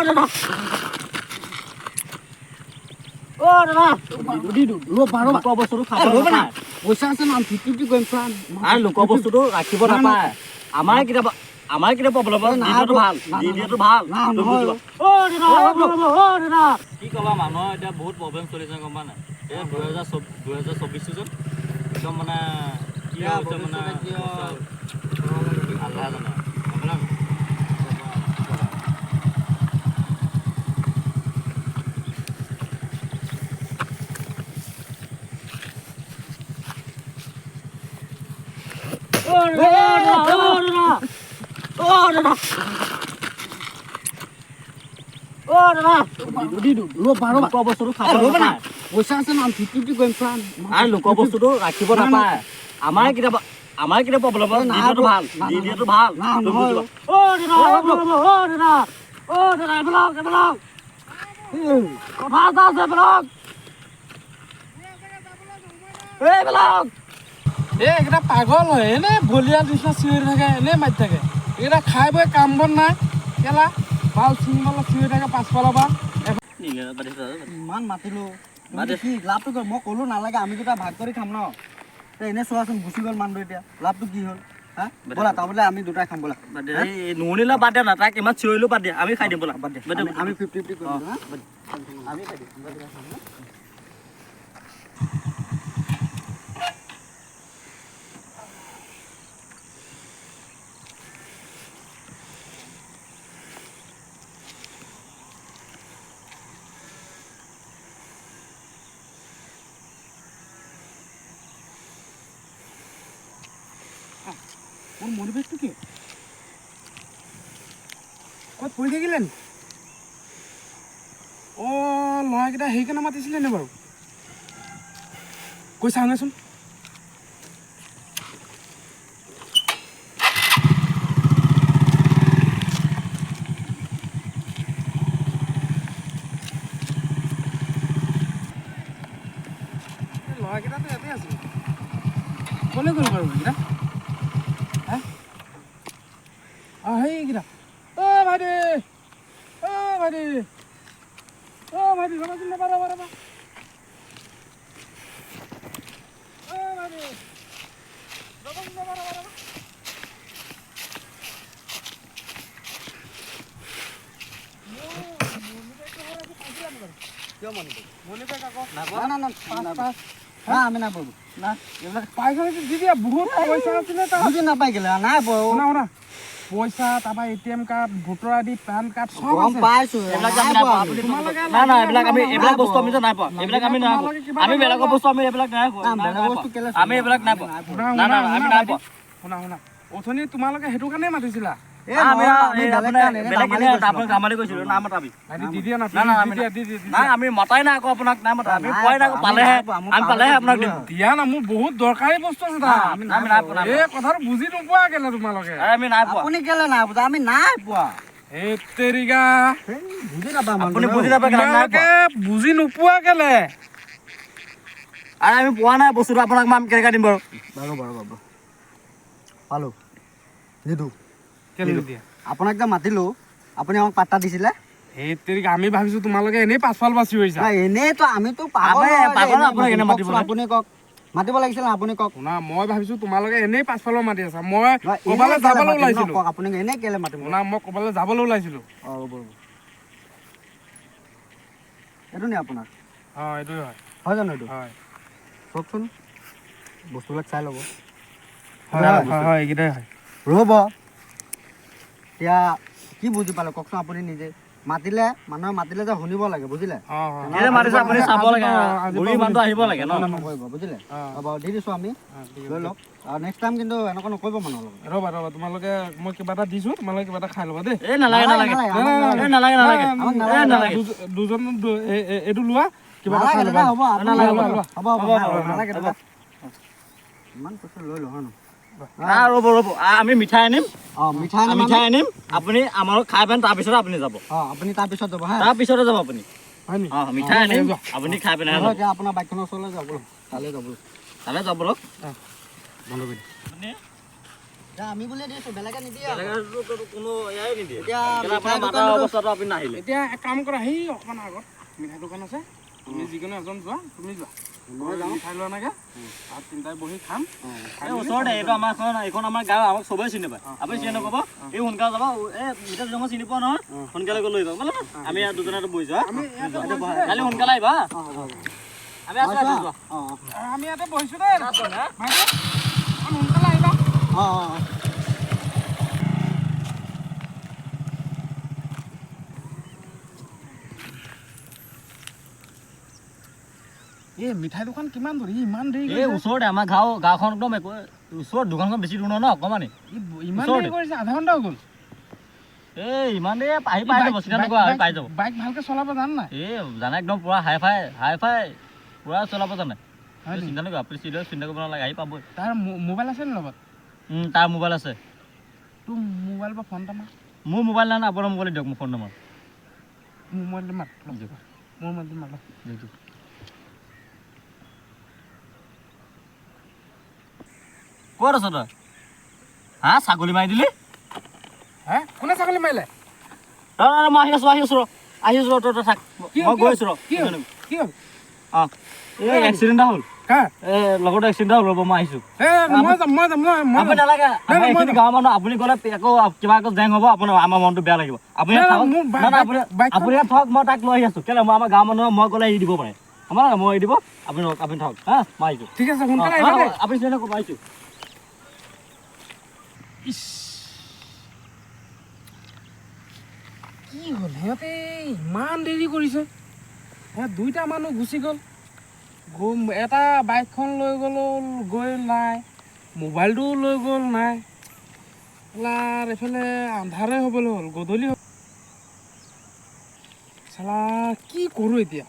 দাদা দাদা লোক বস্তুটো খাব নাপায় পইচা আছে না 50-50 কৰিম চান আৰু লোকৰ বস্তুটো ৰাখিব নাপায় আমাৰ কেতিয়াবা প্ৰব্লেম দিদিটো ভাল দাদা কি ক'বা মানুহৰ এতিয়া বহুত প্ৰব্লেম চলিছে গম পাই নাই এই 2024 চন একদম মানে কি হৈছে মানে আল্লাহ জানে আপোনাৰ লোকৰ বস্তুটো খাব নাপায় পইচা আছে না 50-50 কৰিম চান আৰু লোকৰ বস্তুটো ৰাখিব নাপায় আমাৰ কেতিয়াবা প্ৰব্লেম দিদিটো ভাল এইকেইটা পাগল হয় এনেই বলিয়া নিচিনা চিঞৰি থাকে এনেই মাতি থাকে এইকেইটা খাই বৈ কাম বন নাই কেলা ভাল চিঙিবলৈ চিঞৰি থাকে পাছফালৰ পৰা ইমান মাতিলো কি লাভটো মই ক'লো নালাগে আমি দুটা ভাগ কৰি খাম ন এনেই চোৱাচোন গুচি গ'ল মানুহটো এতিয়া লাভটো কি হ'ল হা ব'লা তাৰমানে আমি দুটাই খাম ব'লা নুশুনিলে বাদ দিয়া না তাক ইমান চিঞৰিলেও বাদ দিয়া আমি খাই দিম ব'লা বাদ দে আমি 50-50 কৰিম হা আমি খাই দিম ওৰ মনিবেশ তো কি কত পড়ে থাকিলেন ও ল'ৰাকেইটা সেইকাৰণে মাতিছিলে নে বাৰু কৈ চাওঁচোন ল'ৰাকেইটাতো ইয়াতে আছিল ক'লে গ'ল বাৰু এইকেইটা সেইকেইটা ভাইটি ৰবাচোন ৰবা ভাইটি ৰবা কিয় মনিবেশ আকৌ আমি নাপাব না পইচা দি দিয়া বহুত পইচা আছিলে বুজি নাপাই গেলে নাই শুনা পইচা তাৰপৰা ATM card voter ID pan card চব গম পাইছো এইবিলাক বস্তু আমি নাই পোৱা এইবিলাক আমি নাই আমি বেলেগৰ বস্তু আমি এইবিলাক নাই পোৱা আমি এইবিলাক নাই পোৱা আমি নাই পোৱা শুনা অথনি তোমালোকে সেইটো কাৰণে মাতিছিলা আমি মতাই নাই আকৌ আপোনাক নাই মতা আমি পোৱাই নাই পালেহে আপোনাক দিম দিয়া না মোৰ বহুত দৰকাৰী বস্তু আছে এই কথাটো বুজি নোপোৱা কেলে তোমালোকে আমি নাই পোৱা আপুনি কেলে নাই পোৱা আমি নাই পোৱা বুজি নোপোৱা কেলে আমি পোৱা নাই বস্তুটো আপোনাক মই কেনেকৈ দিম বাৰু পালো নিদো আপোনাক যে মাতিলো আপুনি আমাক পাত্তা দিছিলে আমি ভাবিছো তোমালোকে এনেই পাছফাল বাচি হৈছা এনেইতো আমিতো আপুনি কওক মাতিব লাগিছিল আপুনি কওক শুনা মই ভাবিছো তোমালোকে এনেই পাছফালৰ মাতি আছা মই ক'বালৈ যাবলৈ ওলাইছিলো আপুনি এনেই কেলে মাতিব শুনা মই ক'বালৈ যাবলৈ ওলাইছিলো এইটো নি আপোনাৰ এইটোৱে হয় জানো এইটো হয় কওকচোন বস্তুবিলাক চাই ল'ব হয় এইকেইটাই হয় ৰ'ব এতিয়া কি বুজি পালে কওকচোন আপুনি নিজে মাতিলে মানুহে মাতিলে যে শুনিব লাগে বুজিলে বুজিলে হ'ব দি দিছোঁ আমি লৈ লওক আৰু নেক্সট টাইম কিন্তু এনেকুৱা নকৰিব মানুহৰ লগত ৰ'বা তোমালোকে মই কিবা এটা দিছোঁ তোমালোকে কিবা এটা খাই ল'বা দেই দুজন এইটো লোৱা কিবা এটা খাই ল'বা ইমান পইচা লৈ লওঁ ন ৰ'ব আমি মিঠাই আনিম আপুনি আমাৰ খাই পেলাই তাৰপিছত আপুনি যাব আপুনি তাৰপিছত যাব হা তাৰপিছতে যাব আপুনি হয় নি মিঠাই আনিম আপুনি খাই পেলাই এতিয়া আপোনাৰ বাইকখনৰ ওচৰলৈ যাব তালৈ যাব বলক বন্ধ কৰি আমি বুলিয়ে দিছোঁ বেলেগে নিদিয়ে বেলেগেতো কোনো এয়াই নিদিয়ে এতিয়া কেলা আপোনাৰ মাতা অৱস্থাটো আপুনি নাহিলে এতিয়া এক কাম কৰা সেই অকণমান আগত মিঠাই দোকান আছে তুমি যিকোনো এজন যোৱা তুমি যোৱা মিঠাই লোৱা নাগে তাত তিনিটাই বহি খাম এই ওচৰতে এইটো আমাৰ এইখন আমাৰ গাঁও আমাক চবেই চিনি পায় আপুনি চিনি নাপাব এই সোনকালে যাব এই মিঠাই জংঘল চিনি পোৱা নহয় সোনকালে গৈ লৈ আহিব বোলে আমি ইয়াত দুজনটো বহিছোঁ কালি সোনকালে আহিবা আমি আছোঁ আমি ইয়াতে বহিছোঁ দেই ভাইটি সোনকালে আহিবা এই মিঠাই দোকান কিমান দূৰ ইমান দেৰি এই ওচৰতে আমাৰ গাঁওখন একদম ওচৰত দোকানখন বেছি দূৰ নহয় অকণমানি ইমান দেৰি কৰিছে আধা ঘণ্টা হৈ গ'ল এই ইমান দেৰি পাই যাব চিন্তা নকৰা আহি পাই যাব বাইক ভালকৈ চলাব জান নাই এই জানে একদম পুৰা হাই ফাই পুৰা চলাব জানে চিন্তা নকৰা আপুনি চিন্তা কৰিব নালাগে আহি পাবই তাৰ মোবাইল আছে নি লগত তাৰ মোবাইল আছে তোৰ মোবাইল বা ফোন এটা মাৰ মোৰ মোবাইল নাই আপোনাৰ মোবাইল দিয়ক মোৰ ফোন নম্বৰ মোৰ মোবাইলটো মাৰ মোৰ মোবাইলটো মাৰ ক'ত আছ তই হা ছাগলী মাৰি দিলি হে কোনে ছাগলী মাৰিলে মই আহি আছোঁ তই থাক মই গৈ আছোঁ কি হ'ল অঁ এই এক্সিডেণ্ট এটা হ'ল কাৰ লগতে এক্সিডেণ্ট এটা হ'ল ৰ'ব মই আহিছোঁ মই যাম আপুনি নালাগে এইখিনি গাঁৱৰ মানুহ আপুনি গ'লে আকৌ কিবা আকৌ জেং হ'ব আপোনাৰ আমাৰ মনটো বেয়া লাগিব আপুনি আপুনি থওক মই তাক লৈ আহি আছোঁ কেলৈ মই আমাৰ গাঁৱৰ মানুহ মই গ'লে এৰি দিব পাৰে আমাৰ মই এৰি দিব আপুনি থওক হা মই আহিছোঁ ঠিক আছে সোনকালে আহিবা দেই আপুনি চিন্তা নকৰিব আহিছোঁ কি হ'ল সিহঁতে ইমান দেৰি কৰিছে দুইটা মানুহ গুচি গ'ল এটা বাইকখন লৈ গ'লো গৈ নাই মোবাইলটোও লৈ গ'ল নাই এইফালে আন্ধাৰে হ'বলৈ হ'ল গধূলি হ'ল চালা কি কৰোঁ এতিয়া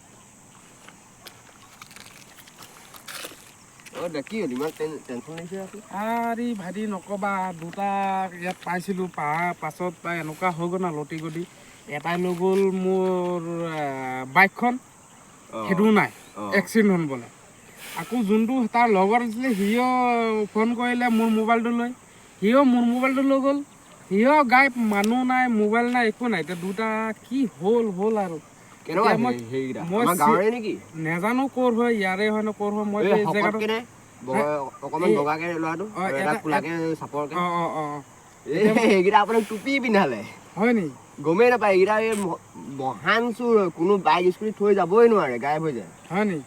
আৰে ভাইটি নক'বা দুটা ইয়াত পাইছিলোঁ পাহাৰ পাছত এনেকুৱা হৈ গ'ল না লটি গটি এটাই লৈ গ'ল মোৰ বাইকখন সেইটোও নাই এক্সিডেণ্ট হ'ল বোলে আকৌ যোনটো তাৰ লগৰ আছিলে সিও ফোন কৰিলে মোৰ মোবাইলটো লৈ সিও মোৰ মোবাইলটো লৈ গ'ল সিও গাই মানুহ নাই মোবাইল নাই একো নাই এতিয়া দুটা কি হ'ল আৰু নেজানো ক'ৰ হয় ইয়াৰে হয় নে ক'ৰ হয় মই টুপি পিন্ধালে হয় নি গমেই নাপায় এইকেইটা এই মহান চোৰ কোনো বাইক স্কুটি থৈ যাবই নোৱাৰে গায়ব হৈ যায় হয় নি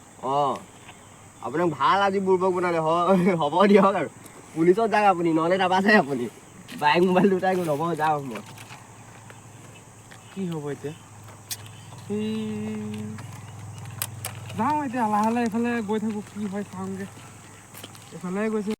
আপোনাক ভাল আজি বুৰ্বক বনালে হ'ব দিয়ক আৰু পুলিচত যাওক আপুনি নহ'লে নাবাচে আপুনি বাইক মোবাইল দুটাই ল'ব যাওক মই কি হ'ব এতিয়া যাওঁ এতিয়া লাহে লাহে এইফালে গৈ থাকোঁ কি হয় চাওঁগৈ এইফালে গৈছে